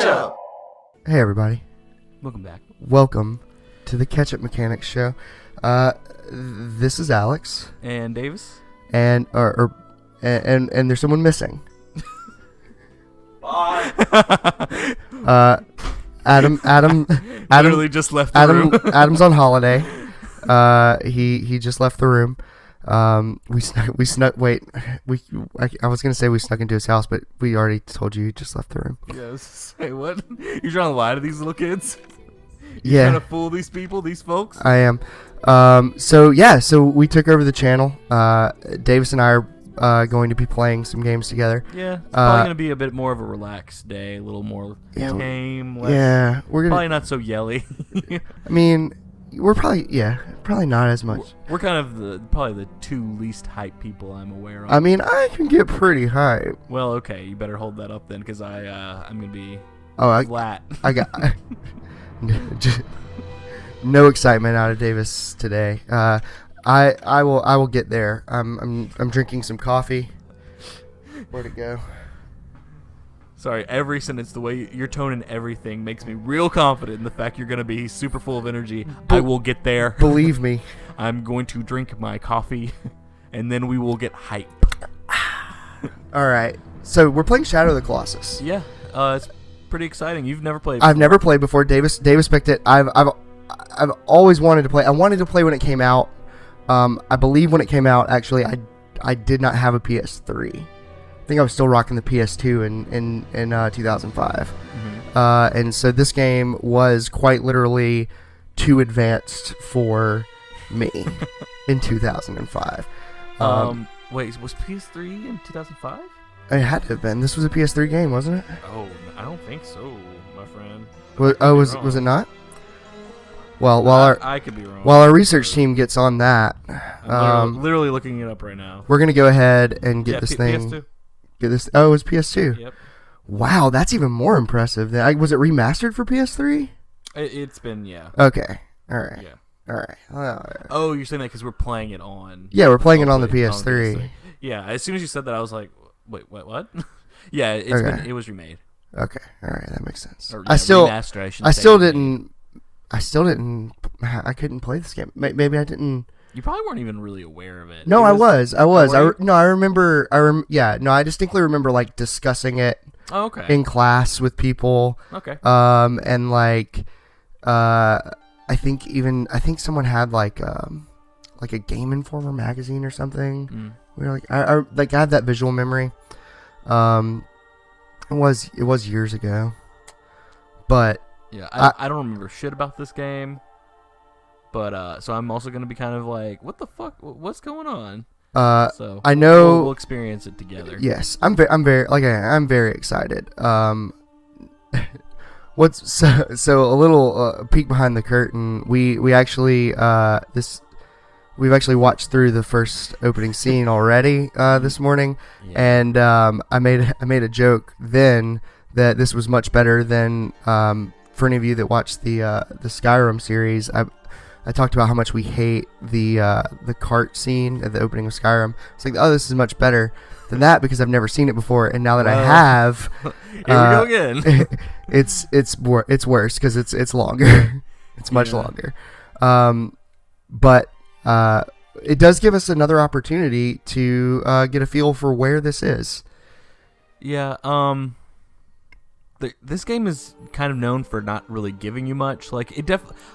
Catchup! Hey everybody. Welcome back. Welcome to the Catchup Mechanics Show. This is Alex. And Davis. And there's someone missing. Bye. Adam Literally just left the room. Adam's on holiday. He just left the room. We snuck. Wait, I was gonna say we snuck into his house, but we already told you he just left the room. Yes. Hey, what? You're trying to lie to these little kids? You're trying to fool these people, these folks? I am. So we took over the channel. Davis and I are going to be playing some games together. Yeah, it's probably gonna be a bit more of a relaxed day, a little more tame. Less, we're probably not so yelly. I mean, we're probably not as much. We're kind of probably the two least hype people I'm aware of. I mean, I can get pretty hype. Well, okay, you better hold that up then, because I'm gonna be flat. I got no excitement out of Davis today. I will get there. I'm drinking some coffee. Where'd it go? Sorry, every sentence, the way your tone and everything makes me real confident in the fact you're going to be super full of energy. I will get there. Believe me. I'm going to drink my coffee, and then we will get hype. All right. So we're playing Shadow of the Colossus. Yeah, it's pretty exciting. You've never played. I've never played before. Davis picked it. I've always wanted to play. I wanted to play when it came out. I believe when it came out, actually, I did not have a PS3. I think I was still rocking the PS2 in 2005. Mm-hmm. And so this game was quite literally too advanced for me in 2005. Wait, was PS3 in 2005? It had to have been. This was a PS3 game, wasn't it? Oh, I don't think so, my friend. Was it not? Well, I could be wrong. While our research team gets on that, I'm literally looking it up right now. We're gonna go ahead and get this thing. PS2. Get this. Oh, it was PS2. Yep. Wow, that's even more impressive. Was it remastered for PS3? It's been, yeah. Okay. All right. Yeah. All right. Oh, you're saying that because we're playing it on. Yeah, we're playing it on the PS3. Yeah. As soon as you said that, I was like, wait, what? Yeah, it was remade. Okay. All right, that makes sense. Or, remastered, I couldn't play this game. Maybe I didn't. You probably weren't even really aware of it. No, I was. I remember. I distinctly remember like discussing it. Oh, okay. In class with people. Okay. And like, I think someone had like a Game Informer magazine or something. Mm. We were like, I had that visual memory. It was years ago, but. Yeah, I don't remember shit about this game, but so I'm also gonna be kind of like, what the fuck? What's going on? So I know we'll experience it together. Yes, I'm very excited. So a little peek behind the curtain. We've actually watched through the first opening scene already this morning, and I made a joke then that this was much better than. For any of you that watched the Skyrim series, I talked about how much we hate the cart scene at the opening of Skyrim. It's like, oh, this is much better than that because I've never seen it before, and now that I have, here we go again. it's worse because it's longer. It's much longer, but it does give us another opportunity to get a feel for where this is. Yeah. This game is kind of known for not really giving you much. Like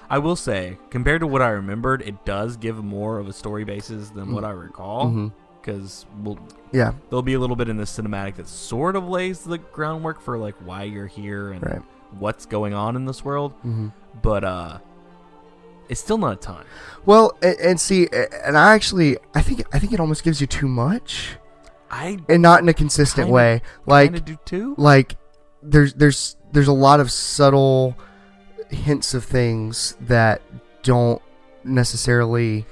I will say, compared to what I remembered, it does give more of a story basis than what I recall. Because there'll be a little bit in the cinematic that sort of lays the groundwork for like why you're here and what's going on in this world. Mm-hmm. But it's still not a ton. Well, and see, and I think it almost gives you too much. And not in a consistent way. Like kind of do too. Like. There's a lot of subtle hints of things that don't necessarily.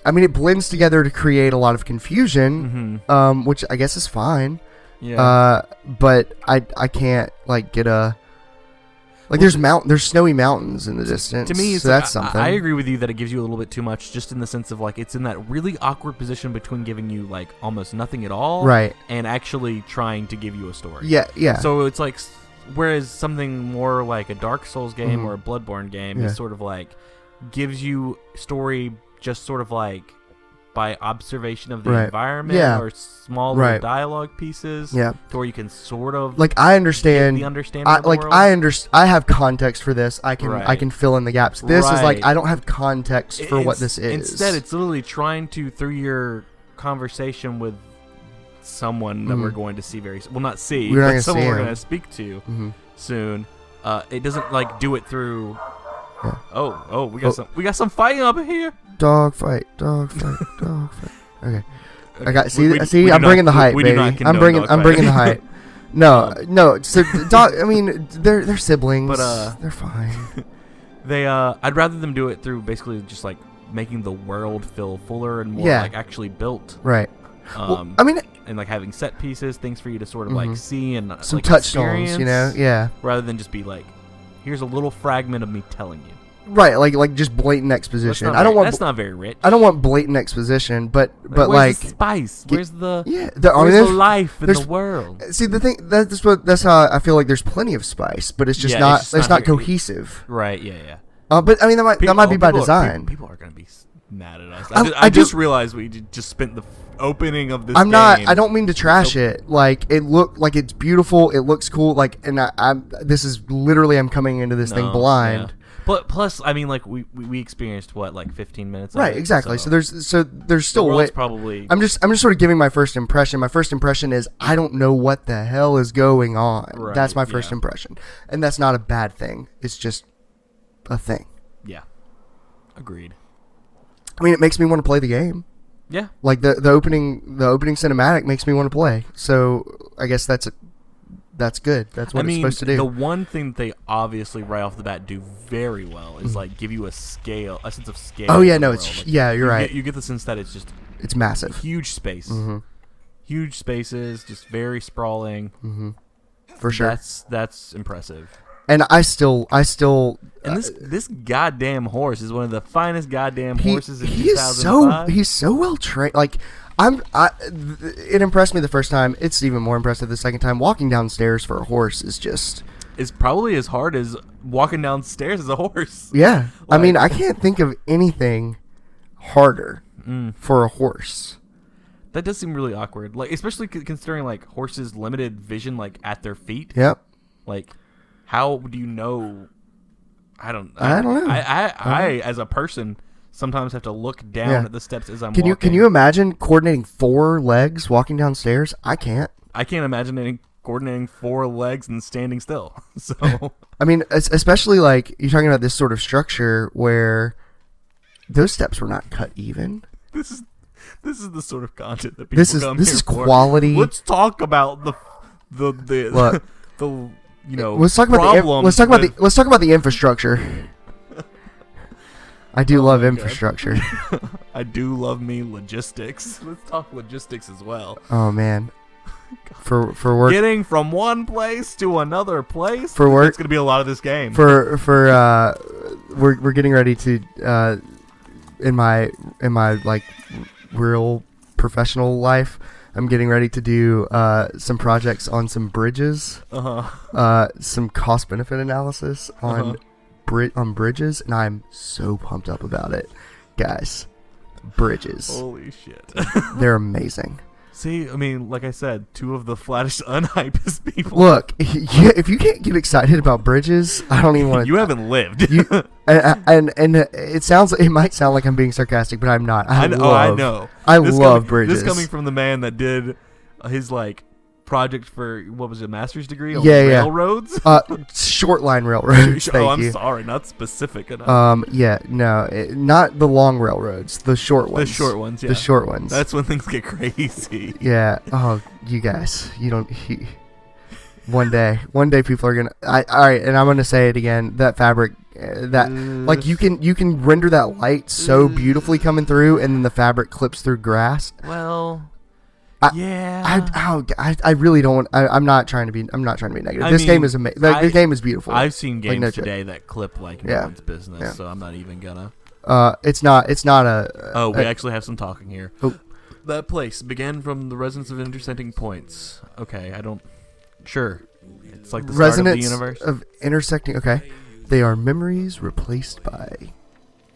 I mean, it blends together to create a lot of confusion, which I guess is fine. Yeah. But I can't like get a. Like there's snowy mountains in the distance. To me, so that's something. I agree with you that it gives you a little bit too much, just in the sense of like it's in that really awkward position between giving you like almost nothing at all, right, and actually trying to give you a story. Yeah. So it's like whereas something more like a Dark Souls game or a Bloodborne game is sort of like gives you story just sort of like by observation of the environment or small little dialogue pieces to where you can sort of like I understand the understanding of the world. I have context for this. I can fill in the gaps. This is like I don't have context for what this is. Instead, it's literally trying to, through your conversation with someone that we're going to see not see, but someone we're going to speak to soon. It doesn't like do it through. Yeah. We got some fighting up here. Dog fight. Okay. I got. See. I'm bringing the hype, baby. I'm bringing the hype. No. So I mean, they're siblings. But they're fine. I'd rather them do it through basically just like making the world feel fuller and more like actually built. Right. I mean, and like having set pieces, things for you to sort of like see and some like touchstones, you know, rather than just be like, here's a little fragment of me telling you. Right, like just blatant exposition. That's not very rich. I don't want blatant exposition, but where's like the spice? Where's the the life in the world? See, the thing that's how I feel like there's plenty of spice, but it's just not cohesive. Right. Yeah. But I mean that might be by design. People are gonna be mad at us. I just realized we just spent the opening of this. I don't mean to trash it. Like it looked like it's beautiful. It looks cool. Like, and this is literally I'm coming into this thing blind. Yeah. But plus, I mean, like we experienced what, like 15 minutes. Right, exactly. So there's still probably. I'm just sort of giving my first impression. My first impression is I don't know what the hell is going on. Right, that's my first impression, and that's not a bad thing. It's just a thing. Yeah. Agreed. I mean, it makes me want to play the game. Yeah. Like the opening cinematic makes me want to play. So I guess that's good. That's what it's supposed to do. The one thing that they obviously right off the bat do very well is like give you a sense of scale. Oh yeah, no, it's you're right. You get the sense that it's massive, huge space, huge spaces, just very sprawling. For sure, that's impressive. And I still. And this goddamn horse is one of the finest goddamn horses in 2005. He's so well trained. Like it impressed me the first time. It's even more impressive the second time. Walking downstairs for a horse is probably as hard as walking downstairs as a horse. Yeah, I mean, I can't think of anything harder for a horse. That does seem really awkward. Like, especially considering like horses' limited vision, like at their feet. Yep. Like, how do you know? I don't know. I as a person sometimes have to look down at the steps as I'm walking. Can you imagine coordinating 4 legs walking downstairs? I can't. I can't imagine coordinating 4 legs and standing still. So I mean, especially like you're talking about this sort of structure where those steps were not cut even. This is the sort of content that people come here is for. Quality. Let's talk about the Look, let's talk about the infrastructure. I do love infrastructure. I do love me logistics. Let's talk logistics as well. Oh man, for work, getting from one place to another place. For work, it's gonna be a lot of this game. We're getting ready to in my like real professional life. I'm getting ready to do some projects on some bridges. Some cost benefit analysis on. On bridges, and I'm so pumped up about it, guys. Bridges, holy shit, they're amazing. See, I mean, like I said, 2 of the flattest, unhypest people. Look, if you can't get excited about bridges, I don't even want to. You haven't lived. And it might sound like I'm being sarcastic, but I'm not. I know. I love bridges. This coming from the man that did his project for what was it, master's degree on railroads? Short line railroads. I'm sorry, not specific enough. Not the long railroads, the short ones. The short ones, yeah. The short ones. That's when things get crazy. Yeah. Oh, you guys, you don't. One day, people are gonna. All right, and I'm gonna say it again. That fabric, like you can render that light so beautifully coming through, and then the fabric clips through grass. Well. I really don't. I'm not trying to be negative. This game is amazing. The game is beautiful. I've seen games today that clip like no one's business, so I'm not even gonna. It's not a. We actually have some talking here. Oh. That place began from the resonance of intersecting points. Okay, I don't. Sure. It's like the start of the Resonance universe. of intersecting. Okay, they are memories replaced by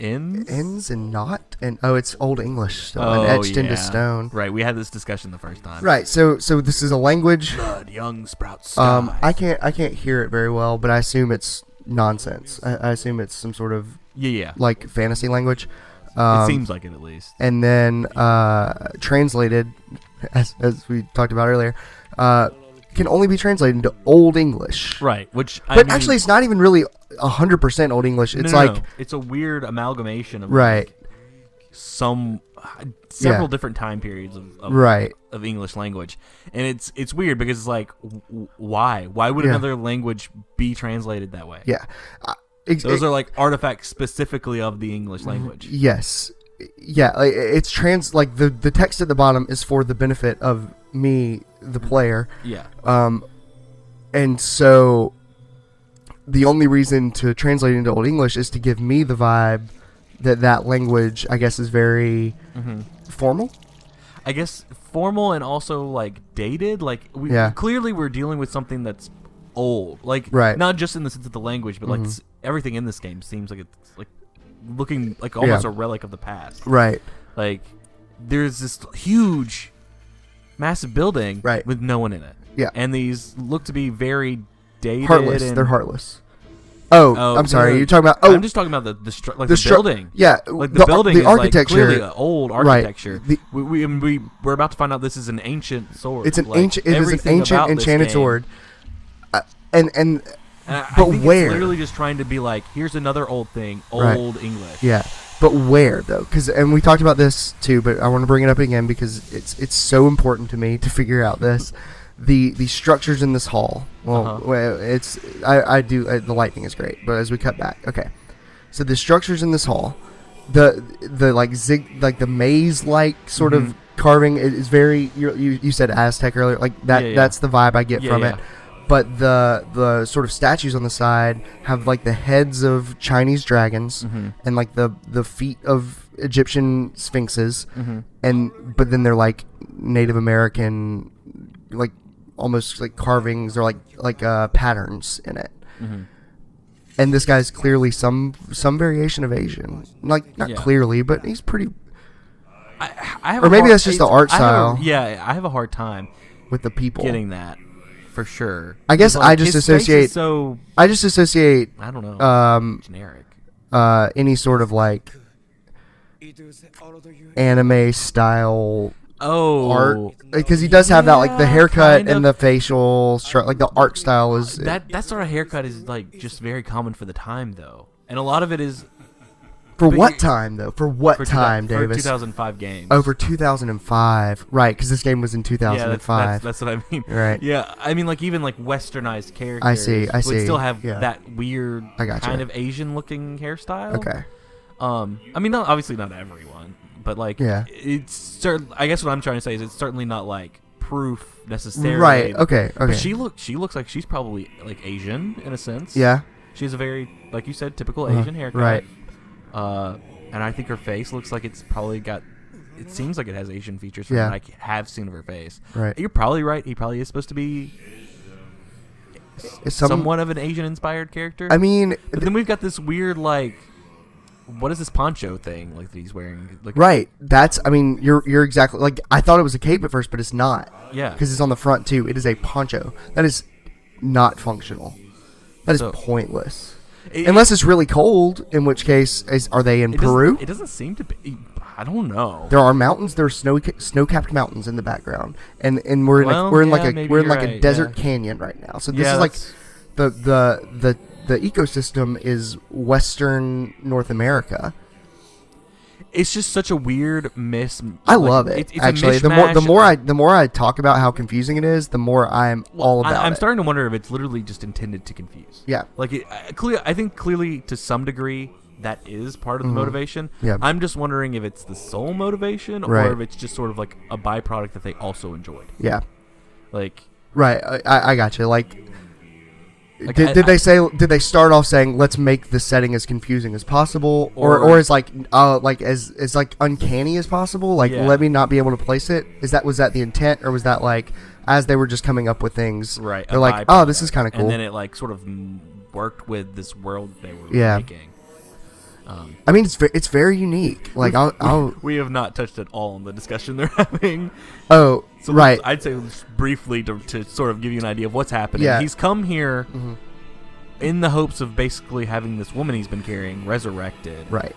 Ends and not, and it's Old English still and etched into stone. Right, we had this discussion the first time. Right, so this is a language. Blood, young sprouts. Skies. I can't hear it very well, but I assume it's nonsense. I assume it's some sort of like fantasy language. It seems like it at least. And then translated, as we talked about earlier, can only be translated into Old English. Right, actually, it's not even really 100% Old English. It's it's a weird amalgamation of several different time periods of English language, and it's weird because it's like, why would another language be translated that way? Yeah, those are like artifacts specifically of the English language. Yes, yeah, like it's like the text at the bottom is for the benefit of me, the player. Yeah. And so the only reason to translate into Old English is to give me the vibe that language, I guess, is very formal. I guess formal and also like dated. Like clearly we're dealing with something that's old. Like not just in the sense of the language, but like everything in this game seems like it's like looking like almost a relic of the past. Right. Like there's this huge, massive building with no one in it. Yeah. And these look to be very dated. Heartless. They're heartless. Oh, I'm sorry. You're talking about. I'm just talking about the building. Yeah, like the building the is architecture, like clearly old architecture. Right. We're about to find out this is an ancient sword. It's an ancient. It is an ancient enchanted sword. And but where? It's literally just trying to be like, here's another old thing, old English. Yeah, but where though? And we talked about this too, but I want to bring it up again because it's so important to me to figure out this. The structures in this hall. Well, the lighting is great, but as we cut back, okay. So the structures in this hall, the like the maze like sort of carving is very. You said Aztec earlier, like that. Yeah. That's the vibe I get from it. But the sort of statues on the side have like the heads of Chinese dragons and like the feet of Egyptian sphinxes, but then they're like Native American, like almost like carvings or like patterns in it. And this guy's clearly some variation of Asian, like not clearly, but he's pretty. I have or maybe that's just the art style. I have a hard time with the people getting that. For sure. I guess I just associate. I don't know. Generic. Any sort of like anime style art, because he does have that like the haircut and the facial like the art style is that sort of haircut is like just very common for the time though, and a lot of it is. For what time, though? For what time, Davis? For 2005 games. Oh, for 2005. Right, because this game was in 2005. Yeah, that's what I mean. Right. Yeah, I mean, like, even, like, westernized characters I see. would still have that weird kind of Asian-looking hairstyle. Okay. I mean, obviously not everyone, but, like, it's I guess what I'm trying to say is it's certainly not, like, proof necessarily. Right, okay. But she looks like she's probably, like, Asian, in a sense. Yeah. She has a very, like you said, typical Asian haircut. Right. And I think her face looks like it's probably got. It seems like it has Asian features from what I have seen of her face. Right. You're probably right. He probably is supposed to be somewhat of an Asian-inspired character. I mean, but then we've got this weird like, what is this poncho thing like that he's wearing? Like, right. That's. I mean, you're exactly like I thought it was a cape at first, but it's not. Yeah. Because it's on the front too. It is a poncho. That is not functional. That is pointless. Unless it's really cold, in which case, are they in Peru? It doesn't seem to be. I don't know. There are mountains. There are snow-capped mountains in the background, and we're in like a desert canyon right now. So this is like the ecosystem is Western North America. It's just such a weird I love it. It's actually, the more I talk about how confusing it is, the more I'm all about it. I'm starting to wonder if it's literally just intended to confuse. Yeah. Like I think clearly to some degree that is part of the motivation. Yeah. I'm just wondering if it's the sole motivation or if it's just sort of like a byproduct that they also enjoyed. Yeah. Like. Right. I got you. Like. Like, did they start off saying let's make the setting as confusing as possible, or as like uncanny as possible? Like let me not be able to place it. Was that the intent, or was that like as they were just coming up with things? Right. They're like, oh, this is kind of cool. And then it like sort of worked with this world they were making. I mean, it's very unique. Like we have not touched at all on the discussion they're having. Oh, so right. I'd say briefly to sort of give you an idea of what's happening. Yeah. He's come here in the hopes of basically having this woman he's been carrying resurrected. Right.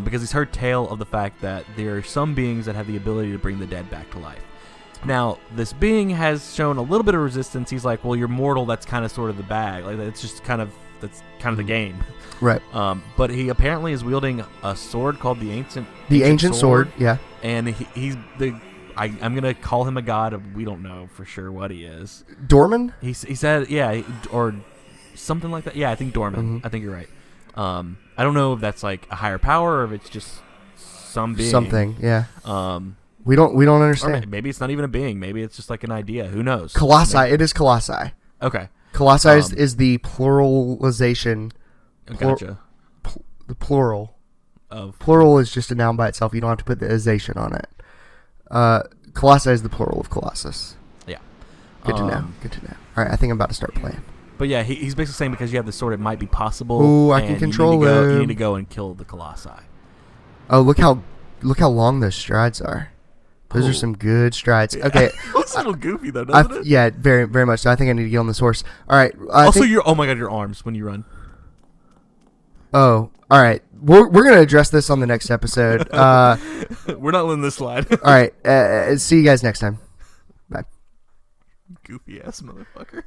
Because he's heard tale of the fact that there are some beings that have the ability to bring the dead back to life. Now, this being has shown a little bit of resistance. He's like, well, you're mortal. That's kind of sort of the bag. Like that's kind of the game. Right. But he apparently is wielding a sword called the ancient sword. Yeah. And he's I'm gonna call him a god. We don't know for sure what he is. Dorman. He said or something like that. Yeah, I think Dorman. I think you're right. I don't know if that's like a higher power or if it's just some being. Something. Yeah. We don't understand. Maybe it's not even a being. Maybe it's just like an idea. Who knows? Colossi. It is Colossi. Okay. Colossi is the pluralization. Gotcha. The plural. Of plural is just a noun by itself. You don't have to put the ization on it. Colossi is the plural of Colossus. Yeah. Good to know. Good to know. All right, I think I'm about to start playing. But yeah, he's basically saying because you have this sword, it might be possible. Ooh, I can control it. You need to go and kill the Colossi. Oh, look how long those strides are. Those are some good strides. Okay. Looks a little goofy though, doesn't it? Yeah, very, very much so. I think I need to get on this horse. All right. Also, oh my god, your arms when you run. Oh, all right. We're gonna address this on the next episode. We're not letting this slide. All right. See you guys next time. Bye. Goofy ass motherfucker.